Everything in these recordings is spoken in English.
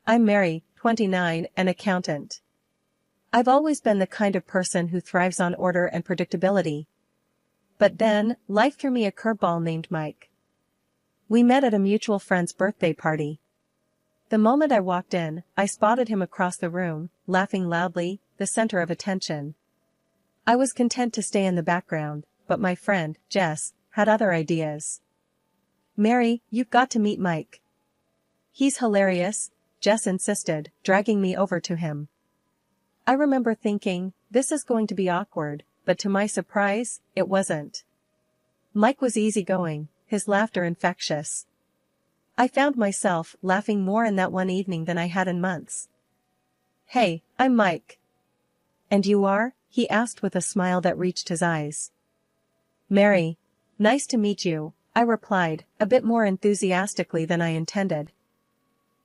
I'm Mary, 29, an accountant. I've always been the kind of person who thrives on order and predictability. But then, life threw me a curveball named Mike. We met at a mutual friend's birthday party. The moment I walked in, I spotted him across the room, laughing loudly, the center of attention. I was content to stay in the background, but my friend, Jess, had other ideas. "Mary, you've got to meet Mike. He's hilarious," Jess insisted, dragging me over to him. I remember thinking, this is going to be awkward, but to my surprise, it wasn't. Mike was easygoing, his laughter infectious. I found myself laughing more in that one evening than I had in months. "Hey, I'm Mike." "And you are?" he asked with a smile that reached his eyes. "Mary. Nice to meet you," I replied, a bit more enthusiastically than I intended.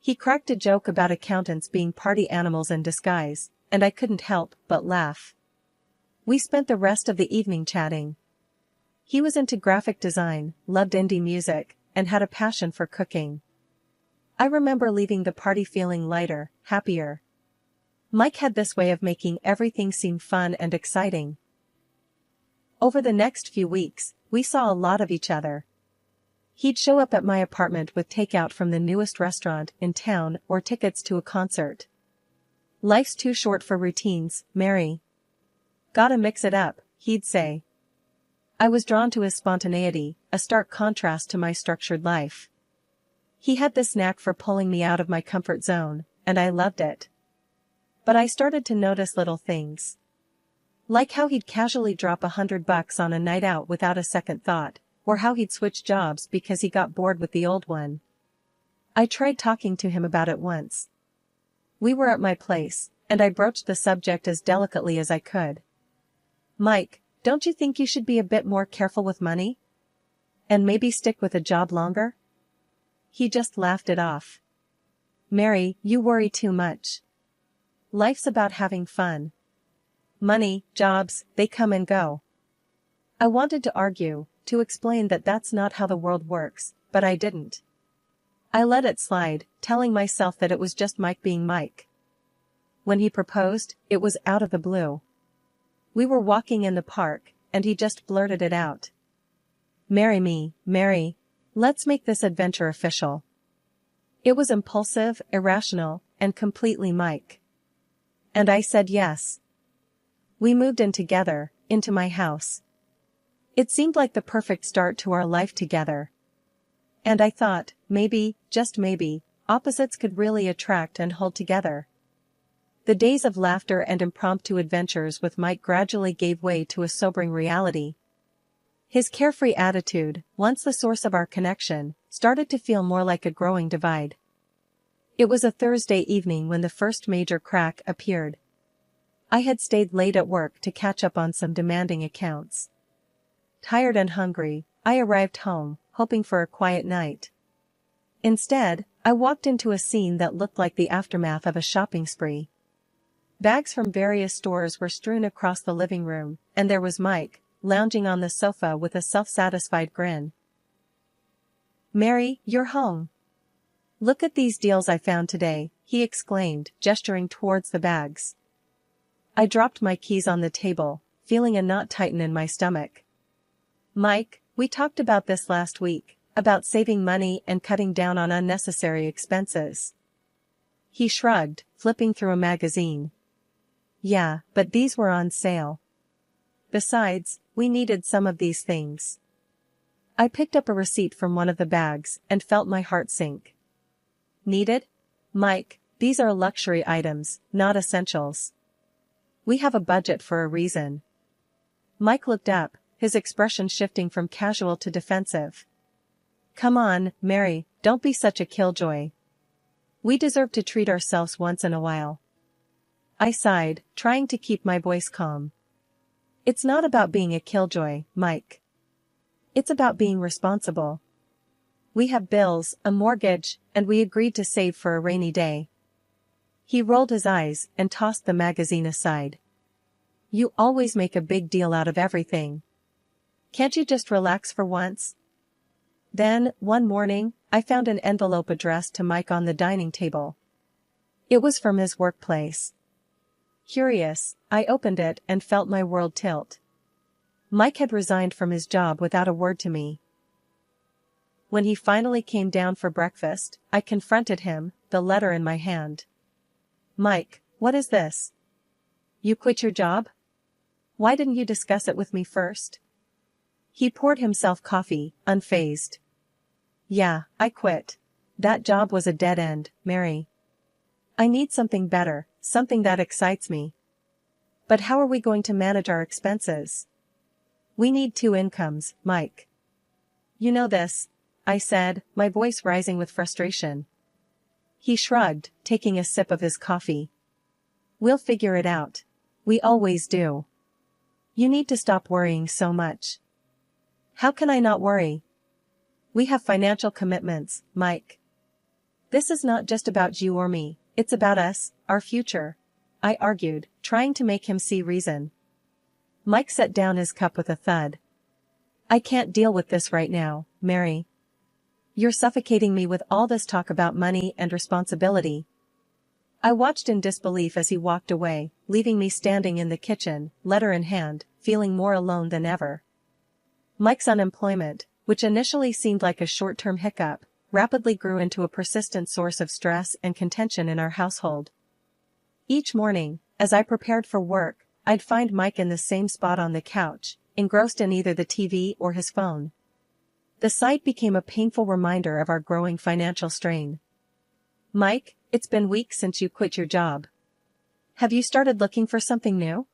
He cracked a joke about accountants being party animals in disguise, and I couldn't help but laugh. We spent the rest of the evening chatting. He was into graphic design, loved indie music, and had a passion for cooking. I remember leaving the party feeling lighter, happier. Mike had this way of making everything seem fun and exciting. Over the next few weeks, we saw a lot of each other. He'd show up at my apartment with takeout from the newest restaurant in town or tickets to a concert. "Life's too short for routines, Mary. Gotta mix it up," he'd say. I was drawn to his spontaneity, a stark contrast to my structured life. He had this knack for pulling me out of my comfort zone, and I loved it. But I started to notice little things. Like how he'd casually drop $100 on a night out without a second thought, or how he'd switch jobs because he got bored with the old one. I tried talking to him about it once. We were at my place, and I broached the subject as delicately as I could. "Mike, don't you think you should be a bit more careful with money? And maybe stick with a job longer?" He just laughed it off. "Mary, you worry too much. Life's about having fun. Money, jobs, they come and go." I wanted to argue, to explain that that's not how the world works, but I didn't. I let it slide, telling myself that it was just Mike being Mike. When he proposed, it was out of the blue. We were walking in the park, and he just blurted it out. "Marry me, Mary. Let's make this adventure official." It was impulsive, irrational, and completely Mike. And I said yes. We moved in together, into my house. It seemed like the perfect start to our life together. And I thought, maybe, just maybe, opposites could really attract and hold together. The days of laughter and impromptu adventures with Mike gradually gave way to a sobering reality. His carefree attitude, once the source of our connection, started to feel more like a growing divide. It was a Thursday evening when the first major crack appeared. I had stayed late at work to catch up on some demanding accounts. Tired and hungry, I arrived home, hoping for a quiet night. Instead, I walked into a scene that looked like the aftermath of a shopping spree. Bags from various stores were strewn across the living room, and there was Mike, lounging on the sofa with a self-satisfied grin. "Mary, you're home. Look at these deals I found today," he exclaimed, gesturing towards the bags. I dropped my keys on the table, feeling a knot tighten in my stomach. "Mike, we talked about this last week, about saving money and cutting down on unnecessary expenses." He shrugged, flipping through a magazine. "Yeah, but these were on sale. Besides, we needed some of these things." I picked up a receipt from one of the bags and felt my heart sink. "Needed? Mike, these are luxury items, not essentials. We have a budget for a reason." Mike looked up, his expression shifting from casual to defensive. "Come on, Mary, don't be such a killjoy. We deserve to treat ourselves once in a while." I sighed, trying to keep my voice calm. "It's not about being a killjoy, Mike. It's about being responsible. We have bills, a mortgage, and we agreed to save for a rainy day." He rolled his eyes and tossed the magazine aside. "You always make a big deal out of everything. Can't you just relax for once?" Then, one morning, I found an envelope addressed to Mike on the dining table. It was from his workplace. Curious, I opened it and felt my world tilt. Mike had resigned from his job without a word to me. When he finally came down for breakfast, I confronted him, the letter in my hand. "Mike, what is this? You quit your job? Why didn't you discuss it with me first?" He poured himself coffee, unfazed. "Yeah, I quit. That job was a dead end, Mary. I need something better, something that excites me. But how are we going to manage our expenses? We need 2 incomes, Mike." "You know this," I said, my voice rising with frustration. He shrugged, taking a sip of his coffee. "We'll figure it out. We always do. You need to stop worrying so much." "How can I not worry? We have financial commitments, Mike. This is not just about you or me, it's about us, our future," I argued, trying to make him see reason. Mike set down his cup with a thud. "I can't deal with this right now, Mary. You're suffocating me with all this talk about money and responsibility." I watched in disbelief as he walked away, leaving me standing in the kitchen, letter in hand, feeling more alone than ever. Mike's unemployment, which initially seemed like a short-term hiccup, rapidly grew into a persistent source of stress and contention in our household. Each morning, as I prepared for work, I'd find Mike in the same spot on the couch, engrossed in either the TV or his phone. The sight became a painful reminder of our growing financial strain. "Mike, it's been weeks since you quit your job. Have you started looking for something new?"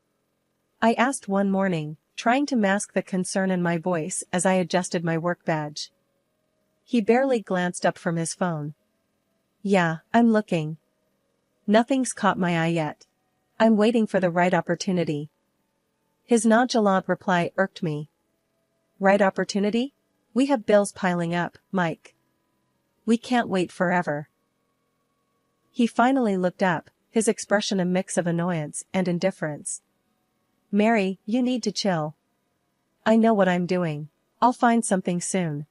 I asked one morning, trying to mask the concern in my voice as I adjusted my work badge. He barely glanced up from his phone. "Yeah, I'm looking. Nothing's caught my eye yet. I'm waiting for the right opportunity." His nonchalant reply irked me. "Right opportunity? We have bills piling up, Mike. We can't wait forever." He finally looked up, his expression a mix of annoyance and indifference. "Mary, you need to chill. I know what I'm doing. I'll find something soon."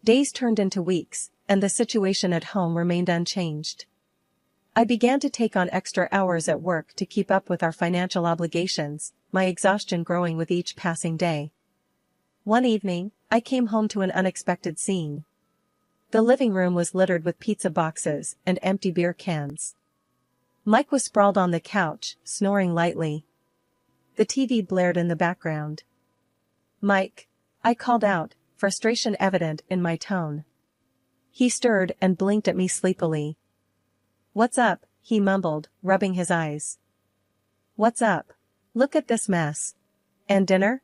Days turned into weeks, and the situation at home remained unchanged. I began to take on extra hours at work to keep up with our financial obligations, my exhaustion growing with each passing day. One evening, I came home to an unexpected scene. The living room was littered with pizza boxes and empty beer cans. Mike was sprawled on the couch, snoring lightly. The TV blared in the background. "Mike," I called out, frustration evident in my tone. He stirred and blinked at me sleepily. "What's up?" he mumbled, rubbing his eyes. "What's up? Look at this mess. And dinner?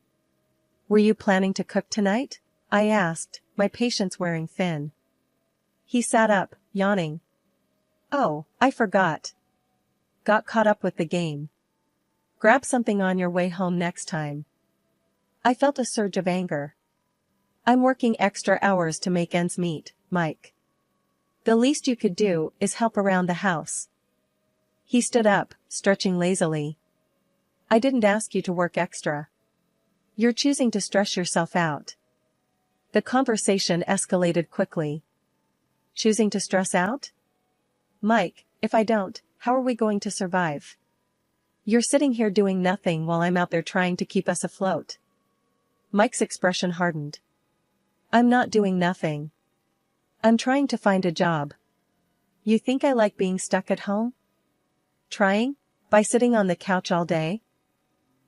Were you planning to cook tonight?" I asked, my patience wearing thin. He sat up, yawning. "Oh, I forgot. Got caught up with the game. Grab something on your way home next time." I felt a surge of anger. "I'm working extra hours to make ends meet, Mike. The least you could do is help around the house." He stood up, stretching lazily. "I didn't ask you to work extra. You're choosing to stress yourself out." The conversation escalated quickly. "Choosing to stress out? Mike, if I don't, how are we going to survive? You're sitting here doing nothing while I'm out there trying to keep us afloat." Mike's expression hardened. "I'm not doing nothing. I'm trying to find a job. You think I like being stuck at home? Trying? By sitting on the couch all day?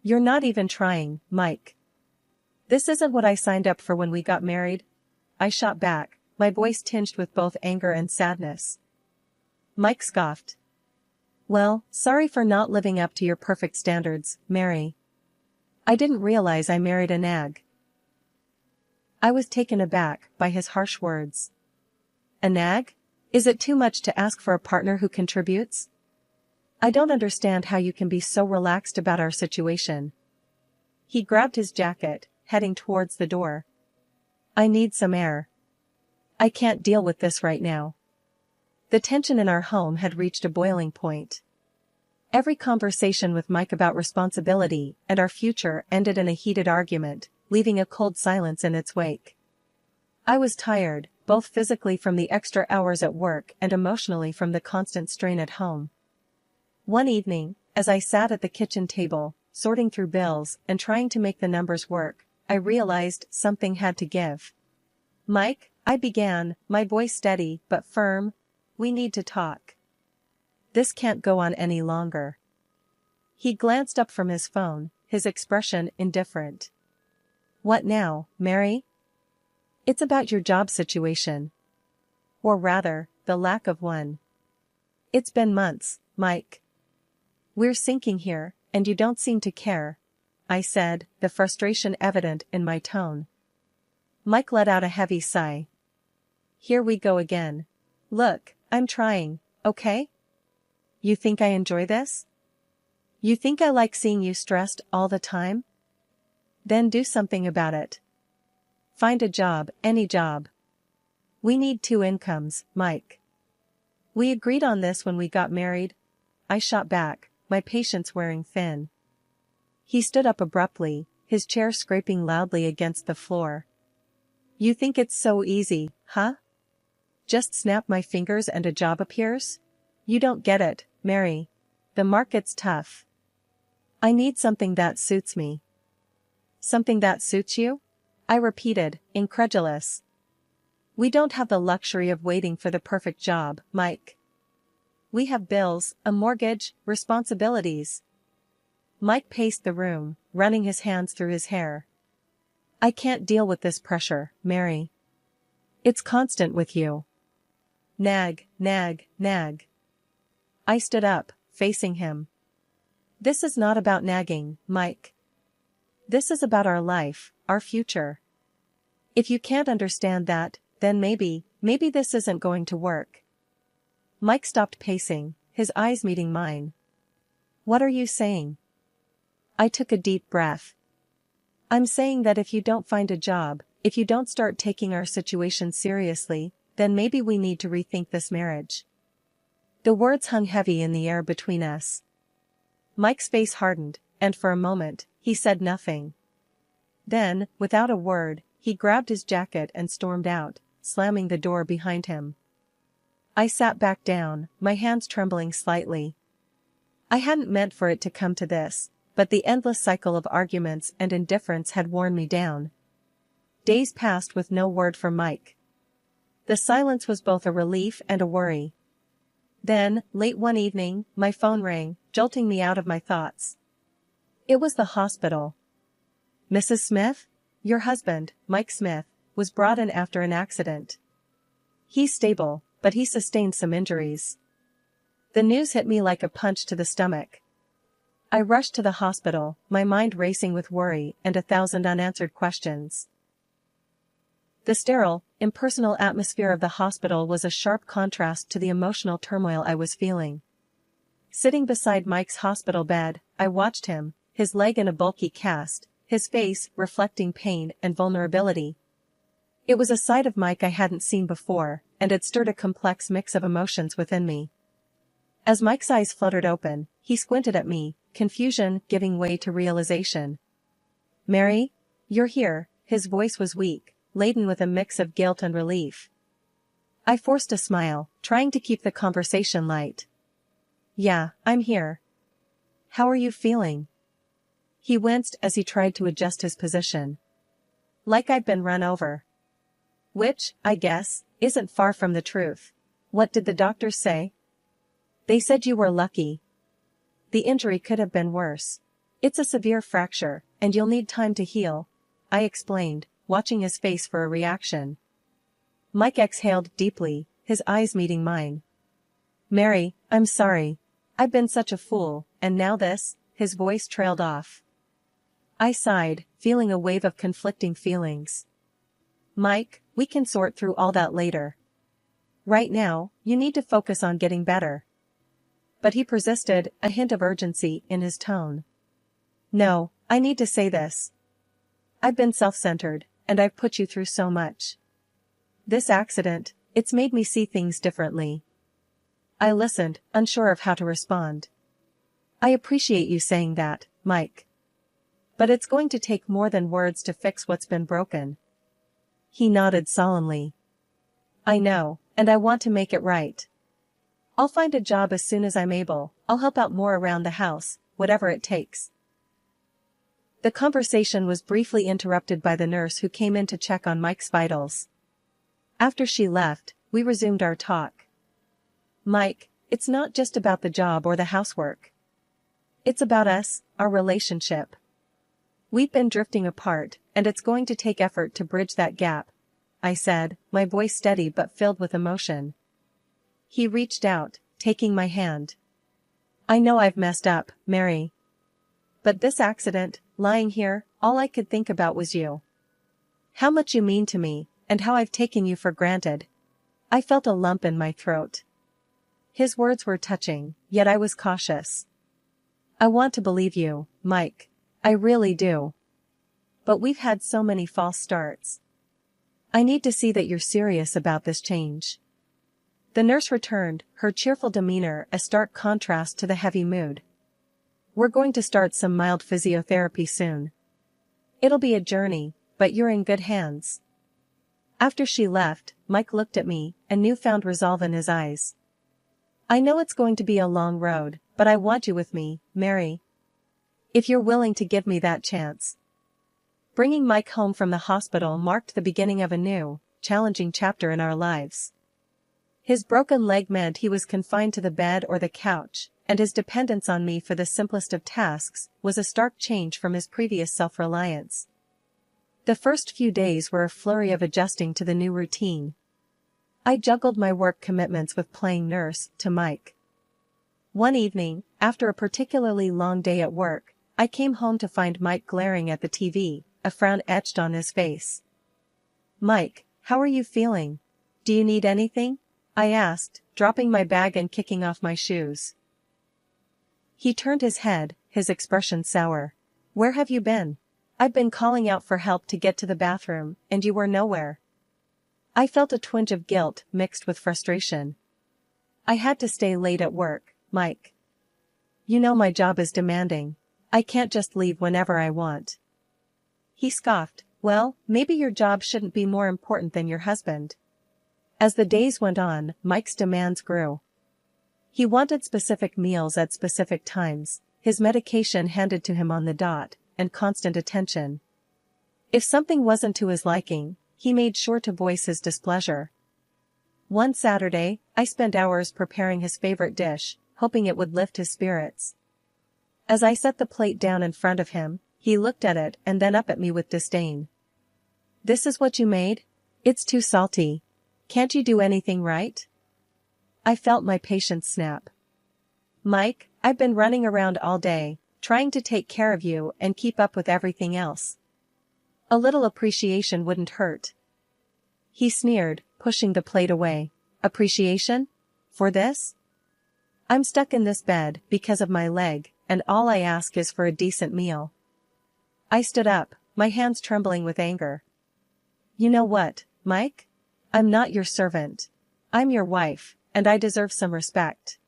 You're not even trying, Mike. This isn't what I signed up for when we got married," I shot back, my voice tinged with both anger and sadness. Mike scoffed. "Well, sorry for not living up to your perfect standards, Mary. I didn't realize I married a nag." I was taken aback by his harsh words. "A nag? Is it too much to ask for a partner who contributes? I don't understand how you can be so relaxed about our situation." He grabbed his jacket, heading towards the door. "I need some air. I can't deal with this right now." The tension in our home had reached a boiling point. Every conversation with Mike about responsibility and our future ended in a heated argument, leaving a cold silence in its wake. I was tired, both physically from the extra hours at work and emotionally from the constant strain at home. One evening, as I sat at the kitchen table, sorting through bills and trying to make the numbers work, I realized something had to give. "Mike," I began, my voice steady but firm, "we need to talk. This can't go on any longer." He glanced up from his phone, his expression indifferent. "What now, Mary?" "It's about your job situation. Or rather, the lack of one. It's been months, Mike. We're sinking here, and you don't seem to care," I said, the frustration evident in my tone. Mike let out a heavy sigh. "Here we go again. Look, I'm trying, okay? You think I enjoy this? You think I like seeing you stressed all the time? Then do something about it. Find a job, any job. We need 2 incomes, Mike. We agreed on this when we got married." I shot back, my patience wearing thin. He stood up abruptly, his chair scraping loudly against the floor. "You think it's so easy, huh? Just snap my fingers and a job appears? You don't get it, Mary. The market's tough. I need something that suits me." "Something that suits you?" I repeated, incredulous. "We don't have the luxury of waiting for the perfect job, Mike. We have bills, a mortgage, responsibilities." Mike paced the room, running his hands through his hair. "I can't deal with this pressure, Mary. It's constant with you. Nag, nag, nag." I stood up, facing him. "This is not about nagging, Mike. This is about our life, our future. If you can't understand that, then maybe this isn't going to work." Mike stopped pacing, his eyes meeting mine. "What are you saying?" I took a deep breath. "I'm saying that if you don't find a job, if you don't start taking our situation seriously, then maybe we need to rethink this marriage." The words hung heavy in the air between us. Mike's face hardened, and for a moment, he said nothing. Then, without a word, he grabbed his jacket and stormed out, slamming the door behind him. I sat back down, my hands trembling slightly. I hadn't meant for it to come to this, but the endless cycle of arguments and indifference had worn me down. Days passed with no word from Mike. The silence was both a relief and a worry. Then, late one evening, my phone rang, jolting me out of my thoughts. It was the hospital. "Mrs. Smith? Your husband, Mike Smith, was brought in after an accident. He's stable, but he sustained some injuries." The news hit me like a punch to the stomach. I rushed to the hospital, my mind racing with worry and 1,000 unanswered questions. The sterile, impersonal atmosphere of the hospital was a sharp contrast to the emotional turmoil I was feeling. Sitting beside Mike's hospital bed, I watched him, his leg in a bulky cast, his face reflecting pain and vulnerability. It was a side of Mike I hadn't seen before, and it stirred a complex mix of emotions within me. As Mike's eyes fluttered open, he squinted at me, confusion giving way to realization. "Mary? You're here." His voice was weak, laden with a mix of guilt and relief. I forced a smile, trying to keep the conversation light. "Yeah, I'm here. How are you feeling?" He winced as he tried to adjust his position. "Like I've been run over." Which, I guess, isn't far from the truth. "What did the doctors say?" "They said you were lucky. The injury could have been worse. It's a severe fracture, and you'll need time to heal," I explained, watching his face for a reaction. Mike exhaled deeply, his eyes meeting mine. "Mary, I'm sorry. I've been such a fool, and now this," his voice trailed off. I sighed, feeling a wave of conflicting feelings. "Mike, we can sort through all that later. Right now, you need to focus on getting better." But he persisted, a hint of urgency in his tone. "No, I need to say this. I've been self-centered, and I've put you through so much. This accident, it's made me see things differently." I listened, unsure of how to respond. "I appreciate you saying that, Mike. But it's going to take more than words to fix what's been broken." He nodded solemnly. I know, and I want to make it right. I'll find a job as soon as I'm able. I'll help out more around the house, whatever it takes. The conversation was briefly interrupted by the nurse who came in to check on Mike's vitals. After she left, we resumed our talk. Mike, it's not just about the job or the housework. It's about us, our relationship. We've been drifting apart, and it's going to take effort to bridge that gap, I said, my voice steady but filled with emotion. He reached out, taking my hand. I know I've messed up, Mary. But this accident, lying here, all I could think about was you. How much you mean to me, and how I've taken you for granted. I felt a lump in my throat. His words were touching, yet I was cautious. I want to believe you, Mike. I really do. But we've had so many false starts. I need to see that you're serious about this change. The nurse returned, her cheerful demeanor a stark contrast to the heavy mood. We're going to start some mild physiotherapy soon. It'll be a journey, but you're in good hands. After she left, Mike looked at me, a newfound resolve in his eyes. I know it's going to be a long road, but I want you with me, Mary. If you're willing to give me that chance. Bringing Mike home from the hospital marked the beginning of a new, challenging chapter in our lives. His broken leg meant he was confined to the bed or the couch, and his dependence on me for the simplest of tasks was a stark change from his previous self-reliance. The first few days were a flurry of adjusting to the new routine. I juggled my work commitments with playing nurse to Mike. One evening, after a particularly long day at work, I came home to find Mike glaring at the TV, a frown etched on his face. Mike, how are you feeling? Do you need anything? I asked, dropping my bag and kicking off my shoes. He turned his head, his expression sour. Where have you been? I've been calling out for help to get to the bathroom, and you were nowhere. I felt a twinge of guilt mixed with frustration. I had to stay late at work, Mike. You know my job is demanding. I can't just leave whenever I want. He scoffed. Well, maybe your job shouldn't be more important than your husband. As the days went on, Mike's demands grew. He wanted specific meals at specific times, his medication handed to him on the dot, and constant attention. If something wasn't to his liking, he made sure to voice his displeasure. One Saturday, I spent hours preparing his favorite dish, hoping it would lift his spirits. As I set the plate down in front of him, he looked at it and then up at me with disdain. This is what you made? It's too salty. Can't you do anything right? I felt my patience snap. Mike, I've been running around all day, trying to take care of you and keep up with everything else. A little appreciation wouldn't hurt. He sneered, pushing the plate away. Appreciation? For this? I'm stuck in this bed because of my leg, and all I ask is for a decent meal. I stood up, my hands trembling with anger. You know what, Mike? I'm not your servant. I'm your wife, and I deserve some respect.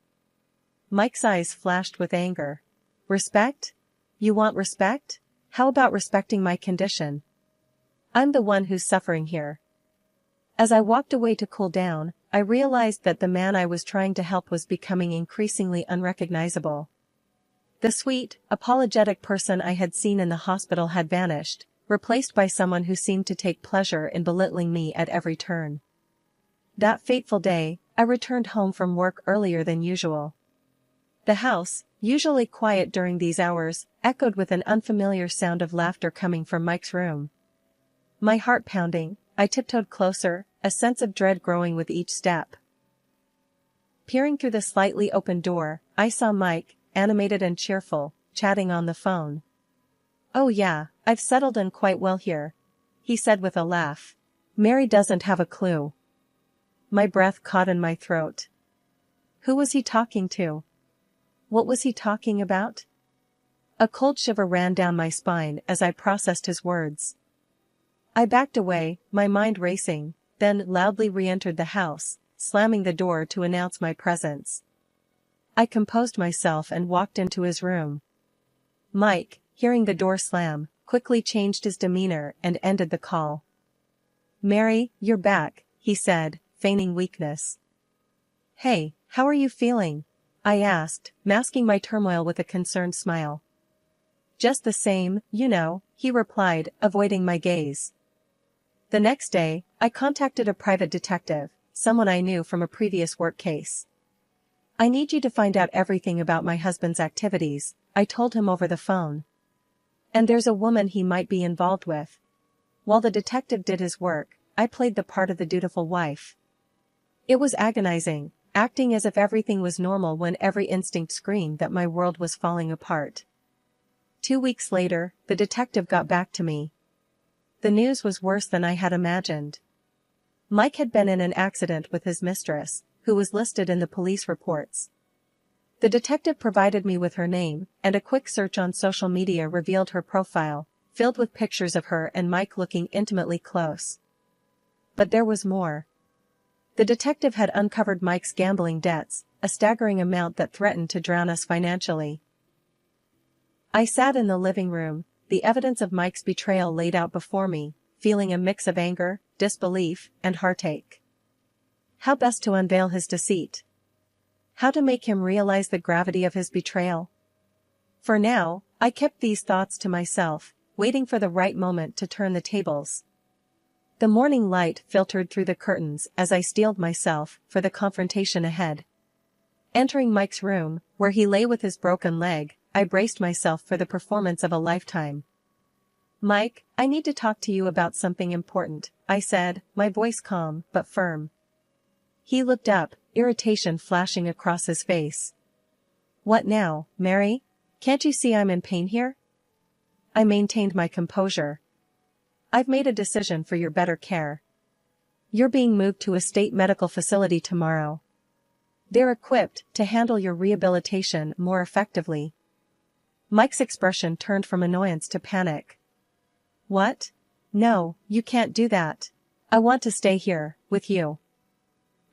Mike's eyes flashed with anger. Respect? You want respect? How about respecting my condition? I'm the one who's suffering here. As I walked away to cool down, I realized that the man I was trying to help was becoming increasingly unrecognizable. The sweet, apologetic person I had seen in the hospital had vanished, replaced by someone who seemed to take pleasure in belittling me at every turn. That fateful day, I returned home from work earlier than usual. The house, usually quiet during these hours, echoed with an unfamiliar sound of laughter coming from Mike's room. My heart pounding, I tiptoed closer, a sense of dread growing with each step. Peering through the slightly open door, I saw Mike, animated and cheerful, chatting on the phone. Oh yeah, I've settled in quite well here, he said with a laugh. Mary doesn't have a clue. My breath caught in my throat. Who was he talking to? What was he talking about? A cold shiver ran down my spine as I processed his words. I backed away, my mind racing, then loudly re-entered the house, slamming the door to announce my presence. I composed myself and walked into his room. Mike, hearing the door slam, quickly changed his demeanor and ended the call. Mary, you're back, he said, feigning weakness. "Hey, how are you feeling?" I asked, masking my turmoil with a concerned smile. "Just the same, you know," he replied, avoiding my gaze. The next day, I contacted a private detective, someone I knew from a previous work case. "I need you to find out everything about my husband's activities," I told him over the phone. "And there's a woman he might be involved with." While the detective did his work, I played the part of the dutiful wife. It was agonizing, acting as if everything was normal when every instinct screamed that my world was falling apart. 2 weeks later, the detective got back to me. The news was worse than I had imagined. Mike had been in an accident with his mistress, who was listed in the police reports. The detective provided me with her name, and a quick search on social media revealed her profile, filled with pictures of her and Mike looking intimately close. But there was more. The detective had uncovered Mike's gambling debts, a staggering amount that threatened to drown us financially. I sat in the living room, the evidence of Mike's betrayal laid out before me, feeling a mix of anger, disbelief, and heartache. How best to unveil his deceit? How to make him realize the gravity of his betrayal? For now, I kept these thoughts to myself, waiting for the right moment to turn the tables. The morning light filtered through the curtains as I steeled myself for the confrontation ahead. Entering Mike's room, where he lay with his broken leg, I braced myself for the performance of a lifetime. "Mike, I need to talk to you about something important," I said, my voice calm but firm. He looked up, irritation flashing across his face. "What now, Mary? Can't you see I'm in pain here?" I maintained my composure. "I've made a decision for your better care. You're being moved to a state medical facility tomorrow. They're equipped to handle your rehabilitation more effectively." Mike's expression turned from annoyance to panic. "What? No, you can't do that. I want to stay here, with you."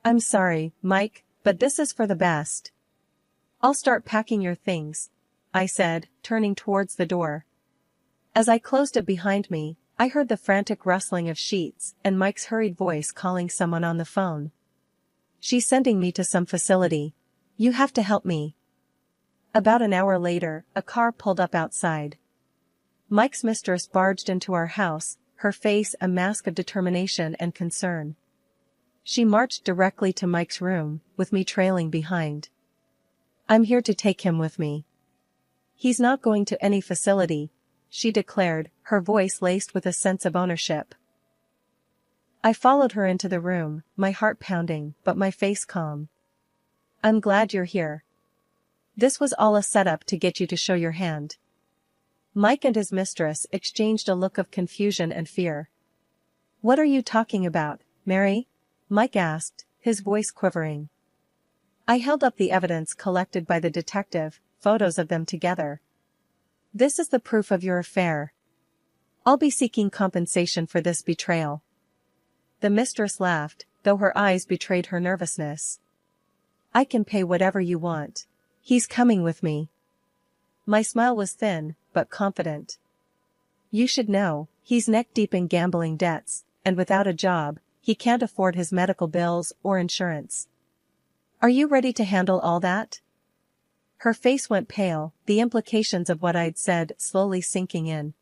"I'm sorry, Mike, but this is for the best." "I'll start packing your things," I said, turning towards the door. As I closed it behind me, I heard the frantic rustling of sheets and Mike's hurried voice calling someone on the phone. "She's sending me to some facility. You have to help me." About an hour later, a car pulled up outside. Mike's mistress barged into our house, her face a mask of determination and concern. She marched directly to Mike's room, with me trailing behind. "I'm here to take him with me." "He's not going to any facility," she declared, her voice laced with a sense of ownership. I followed her into the room, my heart pounding, but my face calm. "I'm glad you're here. This was all a setup to get you to show your hand." Mike and his mistress exchanged a look of confusion and fear. "What are you talking about, Mary?" Mike asked, his voice quivering. I held up the evidence collected by the detective, photos of them together. "This is the proof of your affair. I'll be seeking compensation for this betrayal." The mistress laughed, though her eyes betrayed her nervousness. "I can pay whatever you want. He's coming with me." My smile was thin, but confident. "You should know, he's neck-deep in gambling debts, and without a job, he can't afford his medical bills or insurance. Are you ready to handle all that?" Her face went pale, the implications of what I'd said slowly sinking in.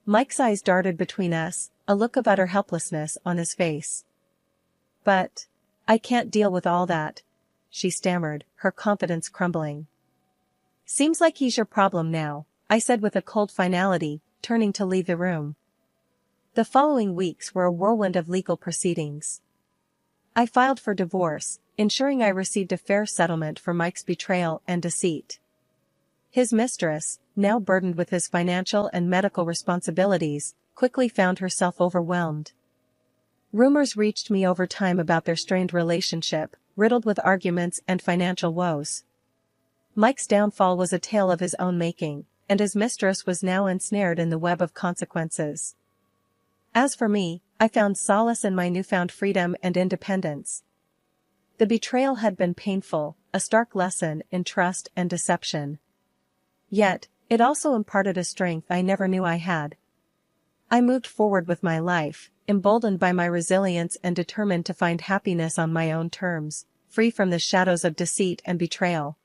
Mike's eyes darted between us, a look of utter helplessness on his face. "But I can't deal with all that," she stammered, her confidence crumbling. "Seems like he's your problem now," I said with a cold finality, turning to leave the room. The following weeks were a whirlwind of legal proceedings. I filed for divorce, ensuring I received a fair settlement for Mike's betrayal and deceit. His mistress, now burdened with his financial and medical responsibilities, quickly found herself overwhelmed. Rumors reached me over time about their strained relationship, riddled with arguments and financial woes. Mike's downfall was a tale of his own making, and his mistress was now ensnared in the web of consequences. As for me, I found solace in my newfound freedom and independence. The betrayal had been painful, a stark lesson in trust and deception. Yet, it also imparted a strength I never knew I had. I moved forward with my life, emboldened by my resilience and determined to find happiness on my own terms, free from the shadows of deceit and betrayal.